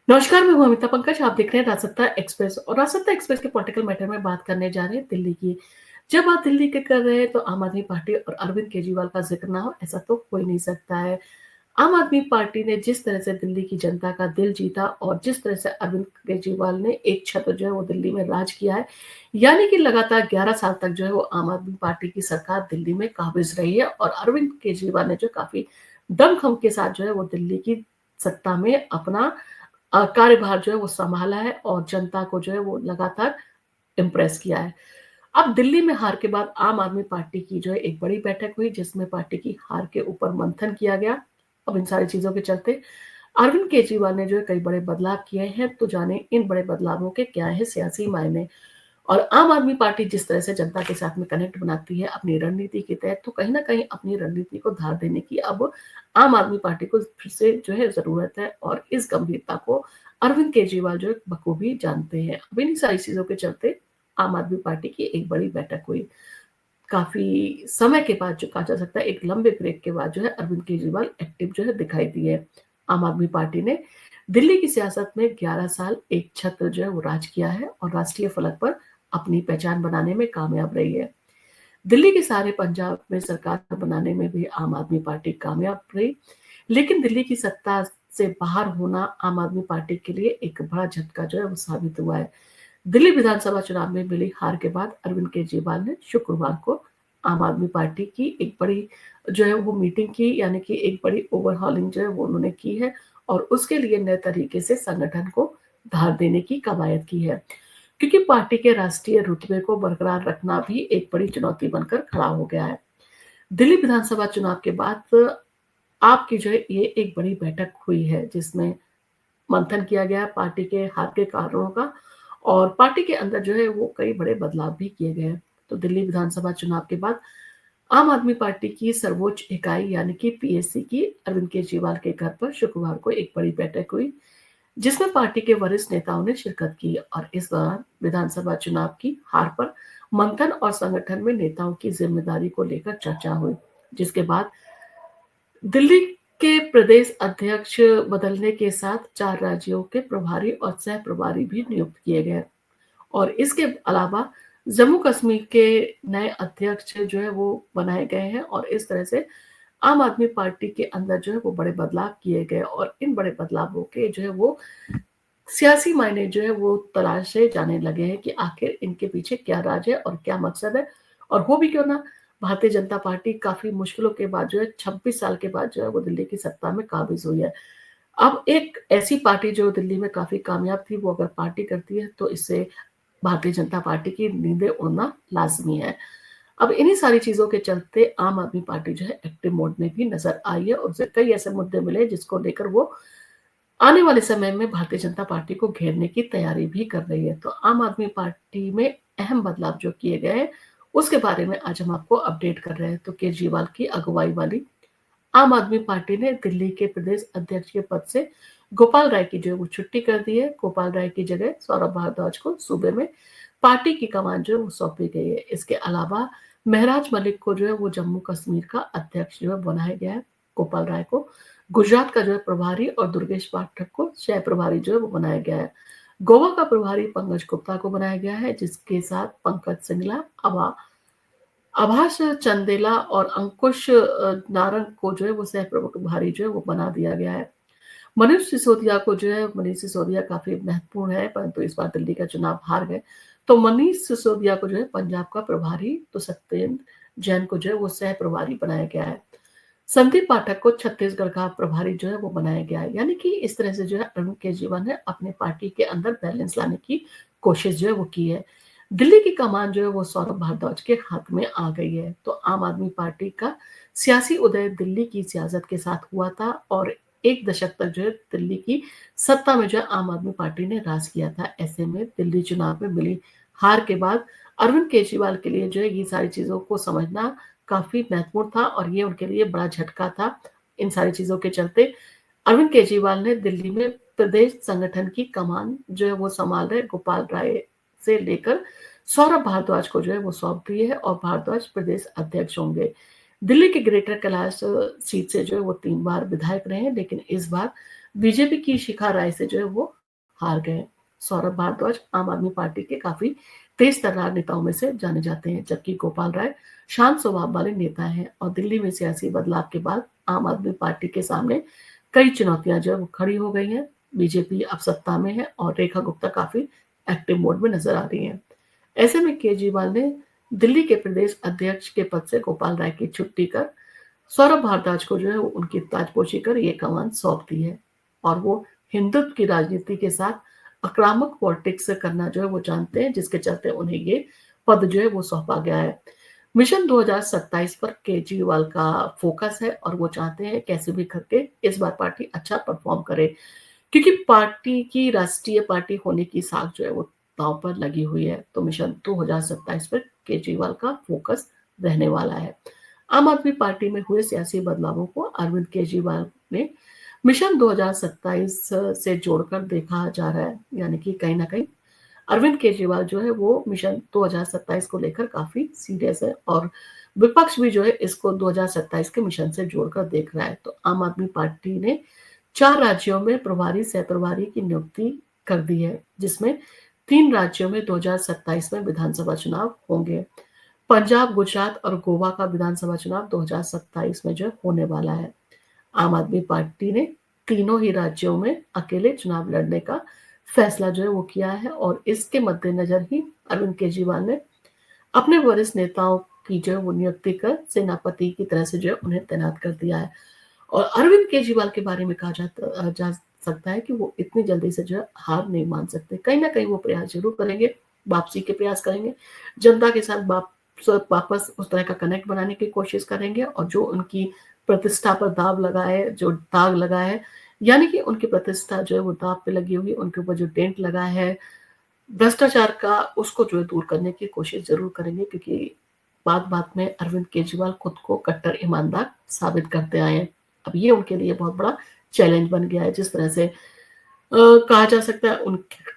नमस्कार, मैं हूँ अमिता पंकज। आप देख रहे हैं राजसत्ता एक्सप्रेस और राजसत्ता एक्सप्रेस के पॉलिटिकल मैटर में बात करने जा रहे हैं दिल्ली की। जब बात दिल्ली की कर रहे हैं तो आम आदमी पार्टी और अरविंद केजरीवाल का ज़िक्र ना हो ऐसा तो हो ही नहीं सकता है। आम आदमी पार्टी ने जिस तरह से दिल्ली की जनता का दिल जीता और जिस तरह से अरविंद केजरीवाल ने एक छत्र जो है वो दिल्ली में राज किया है, यानी कि लगातार 11 साल तक जो है वो आम आदमी पार्टी की सरकार दिल्ली में काबिज़ रही है और अरविंद केजरीवाल ने जो काफ़ी दमखम के साथ जो है वो दिल्ली की सत्ता में अपना कार्यभार जो है वो सँभाला है और जनता को जो है वो लगातार इम्प्रेस किया है। अब दिल्ली में हार के बाद आम आदमी पार्टी की जो है एक बड़ी बैठक हुई जिसमें पार्टी की हार के ऊपर मंथन किया गया। अब इन सारी चीज़ों के चलते अरविंद केजरीवाल ने जो है कई बड़े बदलाव किए हैं, तो जानें इन बड़े बदलावों के क्या हैं सियासी मायने। और आम आदमी पार्टी जिस तरह से जनता के साथ में कनेक्ट बनाती है अपनी रणनीति के तहत, तो कहीं न कहीं अपनी रणनीति को धार देने की अब आम आदमी पार्टी को फिर से जो है ज़रूरत है और इस गंभीरता को अरविंद केजरीवाल जो है बखूबी जानते हैं। अब इन्हीं सारी चीज़ों के चलते आम आदमी पार्टी की एक बड़ी बैठक हुई। काफ़ी समय के बाद जो कहा जा सकता है एक लंबे ब्रेक के बाद जो है अरविंद केजरीवाल एक्टिव जो है दिखाई दिए। आम आदमी पार्टी ने दिल्ली की सियासत में 11 साल एक छत्र जो है वो राज किया है और राष्ट्रीय फलक पर अपनी पहचान बनाने में कामयाब रही है। दिल्ली के सारे पंजाब में सरकार बनाने में भी आम आदमी पार्टी कामयाब रही, लेकिन दिल्ली की सत्ता से बाहर होना आम आदमी पार्टी के लिए एक बड़ा झटका जो है वो साबित हुआ है। दिल्ली विधानसभा चुनाव में मिली हार के बाद अरविंद केजरीवाल ने शुक्रवार को आम आदमी पार्टी की एक बड़ी जो है वो मीटिंग की, यानी कि एक बड़ी ओवरहॉलिंग जो है वो उन्होंने की है और उसके लिए नए तरीके से संगठन को धार देने की कवायद की है। क्योंकि पार्टी के राष्ट्रीय रुतबे को बरकरार रखना भी एक बड़ी चुनौती बनकर खड़ा हो गया है। दिल्ली विधानसभा चुनाव के बाद आपकी जो है ये एक बड़ी बैठक हुई है जिसमें मंथन किया गया पार्टी के हार के कारणों का और पार्टी के अंदर जो है वो कई बड़े बदलाव भी किए गए हैं। तो दिल्ली विधानसभा चुनाव के बाद आम आदमी पार्टी की सर्वोच्च इकाई यानी कि पीएससी की अरविंद केजरीवाल के घर पर शुक्रवार को एक बड़ी बैठक हुई जिसमें पार्टी के वरिष्ठ नेताओं ने शिरकत की और इस दौरान विधानसभा चुनाव की हार पर मंथन और संगठन में नेताओं की जिम्मेदारी को लेकर चर्चा हुई, जिसके बाद दिल्ली के प्रदेश अध्यक्ष बदलने के साथ 4 राज्यों के प्रभारी और सह प्रभारी भी नियुक्त किए गए और इसके अलावा जम्मू कश्मीर के नए अध्यक्ष जो है वो बनाए गए हैं और इस तरह से आम आदमी पार्टी के अंदर जो है वो बड़े बदलाव किए गए और इन बड़े बदलावों के जो है वो सियासी मायने जो है वो तलाशे जाने लगे हैं कि आखिर इनके पीछे क्या राज है और क्या मकसद है और हो भी क्यों ना, भारतीय जनता पार्टी काफ़ी मुश्किलों के बाद जो है 26 साल के बाद जो है वो दिल्ली की सत्ता में काबिज़ हुई है। अब एक ऐसी पार्टी जो दिल्ली में काफ़ी कामयाब थी, वो अगर पार्टी करती है तो इससे भारतीय जनता पार्टी की नींदें उड़ना लाज़मी है। अब इन्हीं सारी चीज़ों के चलते आम आदमी पार्टी जो है एक्टिव मोड में भी नज़र आई है और उसे कई ऐसे मुद्दे मिले जिसको लेकर वो आने वाले समय में भारतीय जनता पार्टी को घेरने की तैयारी भी कर रही है। तो आम आदमी पार्टी में अहम बदलाव जो किए गए हैं, उसके बारे में आज हम आपको अपडेट कर रहे हैं। तो केजरीवाल की अगुवाई वाली आम आदमी पार्टी ने दिल्ली के प्रदेश अध्यक्ष के पद से गोपाल राय की जो है वो छुट्टी कर दी है। गोपाल राय की जगह सौरभ भारद्वाज को सूबे में पार्टी की कमान जो है वो सौंपी गई है। इसके अलावा महराज मलिक को जो है वो जम्मू कश्मीर का अध्यक्ष जो है बनाया गया है। गोपाल राय को गुजरात का जो है प्रभारी और दुर्गेश पाठक को सह प्रभारी जो है वो बनाया गया है। गोवा का प्रभारी पंकज गुप्ता को बनाया गया है, जिसके साथ पंकज सिंगला, आभास चंदेला और अंकुश नारंग को जो है वो सह प्रभारी जो है वो बना दिया गया है। मनीष सिसोदिया काफ़ी महत्वपूर्ण है, परंतु इस बार दिल्ली का चुनाव हार गए। तो मनीष सिसोदिया को जो है पंजाब का प्रभारी, तो सत्येंद्र जैन को जो है वो सह प्रभारी बनाया गया है। संदीप पाठक को छत्तीसगढ़ का प्रभारी जो है वो बनाया गया है। यानी कि इस तरह से जो है अरविंद केजरीवाल ने अपने पार्टी के अंदर बैलेंस लाने की कोशिश जो है वो की है। दिल्ली की कमान जो है वो सौरभ भारद्वाज के हाथ में आ गई है। तो आम आदमी पार्टी का सियासी उदय दिल्ली की सियासत के साथ हुआ था और एक दशक तक जो है दिल्ली की सत्ता में जो है आम आदमी पार्टी ने राज किया था। ऐसे में दिल्ली चुनाव में मिली हार के बाद अरविंद केजरीवाल के लिए जो है ये सारी चीज़ों को समझना काफ़ी महत्वपूर्ण था और ये उनके लिए बड़ा झटका था। इन सारी चीज़ों के चलते अरविंद केजरीवाल ने दिल्ली में प्रदेश संगठन की कमान जो है वो संभाल रहे गोपाल राय से लेकर सौरभ भारद्वाज को जो है वो सौंप दी है और भारद्वाज प्रदेश अध्यक्ष होंगे। दिल्ली के ग्रेटर कैलाश सीट से जो है वो 3 बार विधायक रहे हैं, लेकिन इस बार बीजेपी की शिखा राय से जो है वो हार गए। सौरभ भारद्वाज आम आदमी पार्टी के काफी तेज तर्रार नेताओं में से जाने जाते हैं, जबकि गोपाल राय शांत स्वभाव वाले नेता हैं और दिल्ली में सियासी बदलाव के बाद आम आदमी पार्टी के सामने कई चुनौतियां जो है वो खड़ी हो गई हैं। बीजेपी अब सत्ता में है और रेखा गुप्ता काफी एक्टिव मोड में नजर आ रही हैं। ऐसे में केजरीवाल ने दिल्ली के प्रदेश अध्यक्ष के पद से गोपाल राय की छुट्टी कर सौरभ भारद्वाज को जो है वो उनकी ताजपोशी कर ये कमान सौंप दी है और वो हिंदुत्व की राजनीति के साथ आक्रामक पॉलिटिक्स करना जो है वो जानते हैं, जिसके चलते उन्हें ये पद जो है वो सौंपा गया है। मिशन 2027 पर केजरीवाल का फोकस है और वो चाहते हैं कैसे भी करके इस बार पार्टी अच्छा परफॉर्म करे, क्योंकि पार्टी की राष्ट्रीय पार्टी होने की साख जो है वो दांव पर लगी हुई है। तो मिशन 2027 पर केजरीवाल का फोकस रहने वाला है। आम आदमी पार्टी में हुए सियासी बदलावों को अरविंद केजरीवाल ने मिशन 2027 से जोड़कर देखा जा रहा है, यानी कि कहीं ना कहीं अरविंद केजरीवाल जो है वो मिशन 2027 को लेकर काफी सीरियस है और विपक्ष भी जो है इसको 2027 के मिशन से जोड़कर देख रहा है। तो आम आदमी पार्टी ने 4 राज्यों में प्रभारी सह प्रभारी की नियुक्ति कर दी है, जिसमें 3 राज्यों में 2027 में विधानसभा चुनाव होंगे। पंजाब, गुजरात और गोवा का विधानसभा चुनाव 2027 में जो होने वाला है। आम आदमी पार्टी ने तीनों ही राज्यों में अकेले चुनाव लड़ने का फैसला जो है वो किया है और इसके मद्देनजर ही अरविंद केजरीवाल ने अपने वरिष्ठ नेताओं की जो है वो नियुक्ति कर सेनापति की तरह से जो है उन्हें तैनात कर दिया है। और अरविंद केजरीवाल के बारे में कहा जा सकता है कि वो इतनी जल्दी से जो है हार नहीं मान सकते। कहीं ना कहीं वो प्रयास जरूर करेंगे, वापसी के प्रयास करेंगे, जनता के साथ वापस उस तरह का कनेक्ट बनाने की कोशिश करेंगे और जो उनकी प्रतिष्ठा पर दाग लगा है, यानी कि उनकी प्रतिष्ठा जो है वो दाव पे लगी हुई, उनके ऊपर जो डेंट लगा है भ्रष्टाचार का, उसको जो है दूर करने की कोशिश जरूर करेंगे, क्योंकि बात बात में अरविंद केजरीवाल खुद को कट्टर ईमानदार साबित करते आए हैं। अब ये उनके लिए बहुत बड़ा चैलेंज बन गया है। जिस तरह से कहा जा सकता है उनके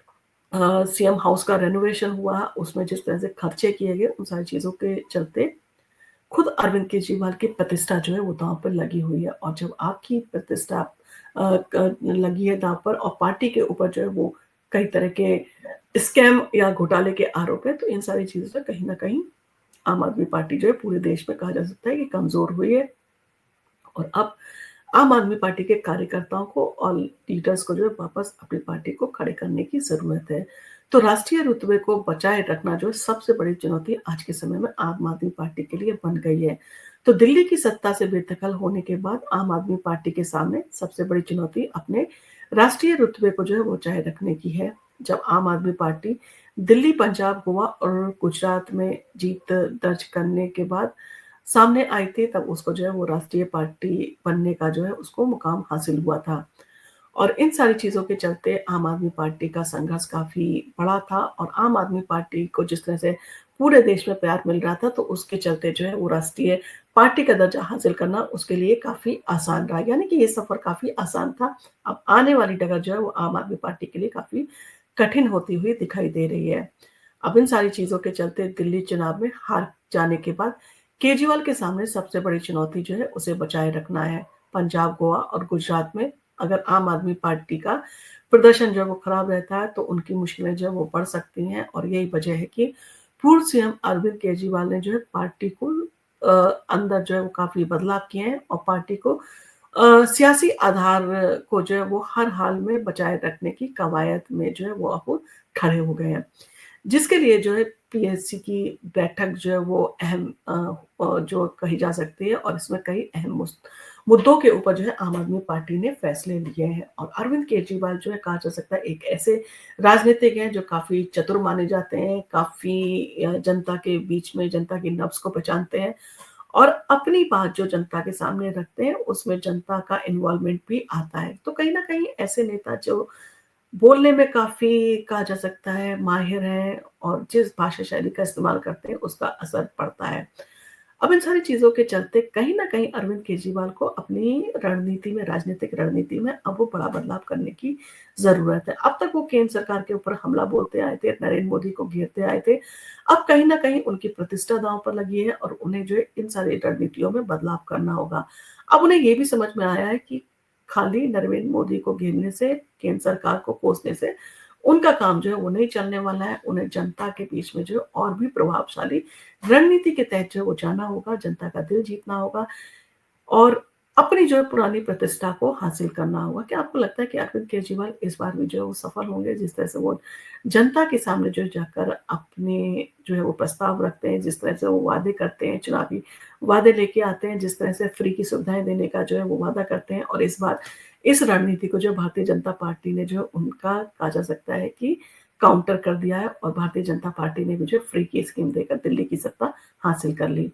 सीएम हाउस का रेनोवेशन हुआ, उसमें जिस तरह से खर्चे किए गए, उन सारी चीजों के चलते खुद अरविंद केजरीवाल की प्रतिष्ठा जो है वो दांव पर लगी हुई है और जब आपकी प्रतिष्ठा लगी है दांव पर और पार्टी के ऊपर जो है वो कई तरह के स्कैम या घोटाले के आरोप है, तो इन सारी चीजों से कहीं ना कहीं आम आदमी पार्टी जो है पूरे देश में कहा जा सकता है कि कमजोर हुई है और अब आम आदमी पार्टी के कार्यकर्ताओं को और लीडर्स को जो है वापस अपनी पार्टी को खड़े करने की जरूरत है। तो राष्ट्रीय रुतबे को बचाए रखना जो है सबसे बड़ी चुनौती आज के समय में आम आदमी पार्टी के लिए बन गई है। तो दिल्ली की सत्ता से बेदखल होने के बाद आम आदमी पार्टी के सामने सबसे बड़ी चुनौती अपने राष्ट्रीय रुतबे को जो है वो बचाए रखने की है। जब आम आदमी पार्टी दिल्ली, पंजाब, गोवा और गुजरात में जीत दर्ज करने के बाद सामने आई थी, तब उसको जो है वो राष्ट्रीय पार्टी बनने का जो है उसको मुकाम हासिल हुआ था और इन सारी चीजों के चलते आम आदमी पार्टी का संघर्ष काफी बड़ा था और आम आदमी पार्टी को जिस तरह से पूरे देश में प्यार मिल रहा था, तो उसके चलते जो है वो राष्ट्रीय पार्टी का दर्जा हासिल करना उसके लिए काफी आसान रहा, यानी कि ये सफर काफी आसान था। अब आने वाली डगर जो है वो आम आदमी पार्टी के लिए काफी कठिन होती हुई दिखाई दे रही है। अब इन सारी चीजों के चलते दिल्ली चुनाव में हार जाने के बाद केजरीवाल के सामने सबसे बड़ी चुनौती जो है उसे बचाए रखना है। पंजाब, गोवा और गुजरात में अगर आम आदमी पार्टी का प्रदर्शन जो है वो खराब रहता है, तो उनकी मुश्किलें जो है वो बढ़ सकती हैं और यही वजह है कि पूर्व सीएम अरविंद केजरीवाल ने जो है पार्टी को अंदर जो है वो काफी बदलाव किए हैं और पार्टी को सियासी आधार को जो है वो हर हाल में बचाए रखने की कवायद में जो है वो अब खड़े हो गए हैं, जिसके लिए जो है पीएससी की बैठक जो है वो अहम जो कही जा सकती है और इसमें कई अहम मुद्दों के ऊपर जो है आम आदमी पार्टी ने फैसले लिए हैं और अरविंद केजरीवाल जो है कहा जा सकता है एक ऐसे राजनीतिक हैं जो काफी चतुर माने जाते हैं, काफी जनता के बीच में जनता की नब्ज को पहचानते हैं और अपनी बात जो जनता के सामने रखते हैं उसमें जनता का इन्वॉल्वमेंट भी आता है। तो कहीं ना कहीं ऐसे नेता जो बोलने में काफ़ी कहा जा सकता है माहिर हैं और जिस भाषा शैली का इस्तेमाल करते हैं उसका असर पड़ता है। अब इन सारी चीज़ों के चलते कहीं न कहीं अरविंद केजरीवाल को अपनी रणनीति में, राजनीतिक रणनीति में अब वो बड़ा बदलाव करने की ज़रूरत है। अब तक वो केंद्र सरकार के ऊपर हमला बोलते आए थे, नरेंद्र मोदी को घेरते आए थे। अब कहीं न कहीं उनकी प्रतिष्ठा दाँव पर लगी है और उन्हें जो है इन सारी रणनीतियों में बदलाव करना होगा। अब उन्हें ये भी समझ में आया है कि खाली नरेंद्र मोदी को घेरने से, केंद्र सरकार को कोसने से उनका काम जो है वो नहीं चलने वाला है। उन्हें जनता के बीच में जो है और भी प्रभावशाली रणनीति के तहत जो है वो जाना होगा, जनता का दिल जीतना होगा और अपनी जो है पुरानी प्रतिष्ठा को हासिल करना होगा। क्या आपको लगता है कि अरविंद केजरीवाल इस बार भी जो है वो सफल होंगे? जिस तरह से वो जनता के सामने जो है जाकर अपने जो है वो प्रस्ताव रखते हैं, जिस तरह से वो वादे करते हैं, चुनावी वादे लेके आते हैं, जिस तरह से फ्री की सुविधाएँ देने का जो है वो वादा करते हैं और इस बार इस रणनीति को जो भारतीय जनता पार्टी ने जो उनका कहा जा सकता है कि काउंटर कर दिया है और भारतीय जनता पार्टी ने भी जो फ्री की स्कीम देकर दिल्ली की सत्ता हासिल कर ली।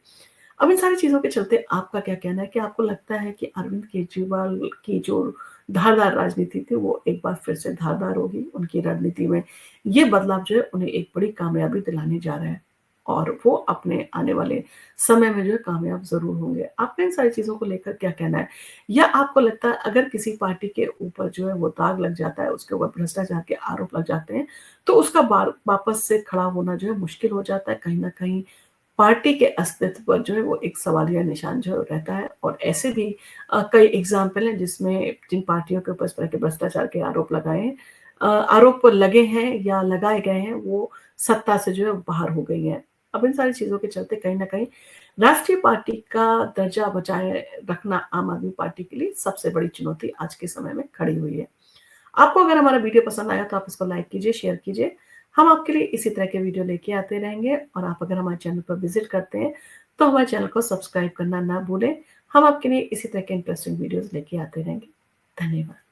अब इन सारी चीज़ों के चलते आपका क्या कहना है? क्या आपको लगता है कि अरविंद केजरीवाल की जो धारदार राजनीति थी, वो एक बार फिर से धारदार होगी? उनकी रणनीति में ये बदलाव जो है उन्हें एक बड़ी कामयाबी दिलाने जा रहा है और वो अपने आने वाले समय में जो है कामयाब ज़रूर होंगे। आपका इन सारी चीज़ों को लेकर क्या कहना है? या आपको लगता है अगर किसी पार्टी के ऊपर जो है वो दाग लग जाता है, उसके ऊपर भ्रष्टाचार के आरोप लग जाते हैं, तो उसका बार वापस से खड़ा होना जो है मुश्किल हो जाता है, कहीं न कहीं पार्टी के अस्तित्व पर जो है वो एक सवालिया निशान जो रहता है और ऐसे भी कई एग्ज़ाम्पल हैं जिसमें जिन पार्टियों के ऊपर इस तरह के भ्रष्टाचार के आरोप लगाए हैं आरोप लगे हैं या लगाए गए हैं, वो सत्ता से जो है बाहर हो गई हैं। अब इन सारी चीज़ों के चलते कहीं न कहीं राष्ट्रीय पार्टी का दर्जा बचाए रखना आम आदमी पार्टी के लिए सबसे बड़ी चुनौती आज के समय में खड़ी हुई है। आपको अगर हमारा वीडियो पसंद आया तो आप इसको लाइक कीजिए, शेयर कीजिए। हम आपके लिए इसी तरह के वीडियो लेके आते रहेंगे और आप अगर हमारे चैनल पर विज़िट करते हैं, तो हमारे चैनल को सब्सक्राइब करना ना भूलें। हम आपके लिए इसी तरह के इंटरेस्टिंग वीडियोज़ लेके आते रहेंगे। धन्यवाद।